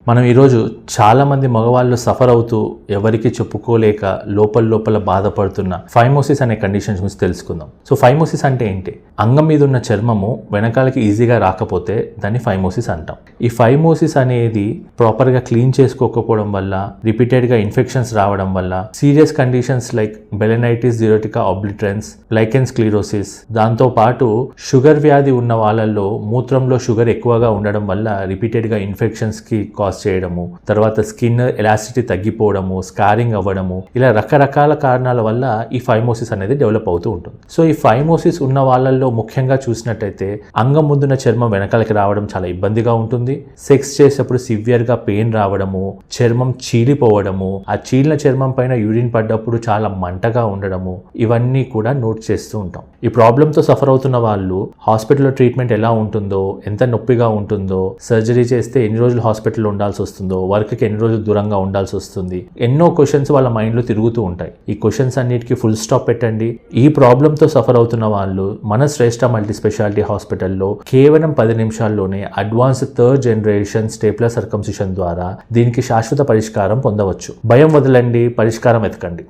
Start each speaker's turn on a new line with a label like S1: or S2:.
S1: మనం ఈరోజు చాలామంది మగవాళ్ళు సఫర్ అవుతూ ఎవరికి చెప్పుకోలేక లోపల బాధపడుతున్న ఫైమోసిస్ అనే కండిషన్స్ గురించి తెలుసుకుందాం. సో ఫైమోసిస్ అంటే ఏంటి? అంగం మీద ఉన్న చర్మము వెనకాలకి ఈజీగా రాకపోతే దాన్ని ఫైమోసిస్ అంటాం. ఈ ఫైమోసిస్ అనేది ప్రాపర్గా క్లీన్ చేసుకోకపోవడం వల్ల, రిపీటెడ్గా ఇన్ఫెక్షన్స్ రావడం వల్ల, serious conditions like balanitis xerotica obliterans, lichen sclerosis, దాంతోపాటు షుగర్ వ్యాధి ఉన్న వాళ్ళల్లో మూత్రంలో షుగర్ ఎక్కువగా ఉండడం వల్ల రిపీటెడ్గా ఇన్ఫెక్షన్స్కి కాజ్ చేయడము, తర్వాత స్కిన్ ఎలాసిటీ తగ్గిపోవడము, స్కారింగ్ అవ్వడము, ఇలా రకరకాల కారణాల వల్ల ఈ ఫైమోసిస్ అనేది డెవలప్ అవుతూ ఉంటుంది. సో ఈ ఫైమోసిస్ ఉన్న వాళ్ళల్లో ముఖ్యంగా చూసినట్టయితే అంగం ముందున్న చర్మం వెనకాలకి రావడం చాలా ఇబ్బందిగా ఉంటుంది. సెక్స్ చేసేటప్పుడు సివియర్గా పెయిన్ రావడము, చర్మం చీలిపోవడము, ఆ చీలిన చర్మం పైన యూరిన్ పడ్డప్పుడు చాలా మంటగా ఉండడము, ఇవన్నీ కూడా నోట్ చేస్తూ ఉంటాం. ఈ ప్రాబ్లంతో సఫర్ అవుతున్న వాళ్ళు హాస్పిటల్లో ట్రీట్మెంట్ ఎలా ఉంటుందో, ఎంత నొప్పిగా ఉంటుందో, సర్జరీ చేస్తే ఎన్ని రోజులు హాస్పిటల్లో ఉండాల్సి వస్తుందో, వర్క్కి ఎన్ని రోజులు దూరంగా ఉండాల్సి వస్తుంది, ఎన్నో క్వశ్చన్స్ వాళ్ళ మైండ్లో తిరుగుతూ ఉంటాయి. ఈ క్వశ్చన్స్ అన్నిటికీ ఫుల్ స్టాప్ పెట్టండి. ఈ ప్రాబ్లంతో సఫర్ అవుతున్న వాళ్ళు మన శ్రేష్ఠ మల్టీ స్పెషాలిటీ హాస్పిటల్లో కేవలం 10 నిమిషాల్లోనే advance 3rd generation stapler circumcision ద్వారా దీనికి శాశ్వత పరిష్కారం పొందవచ్చు. భయం వదలండి, పరిష్కారం వెతకండి.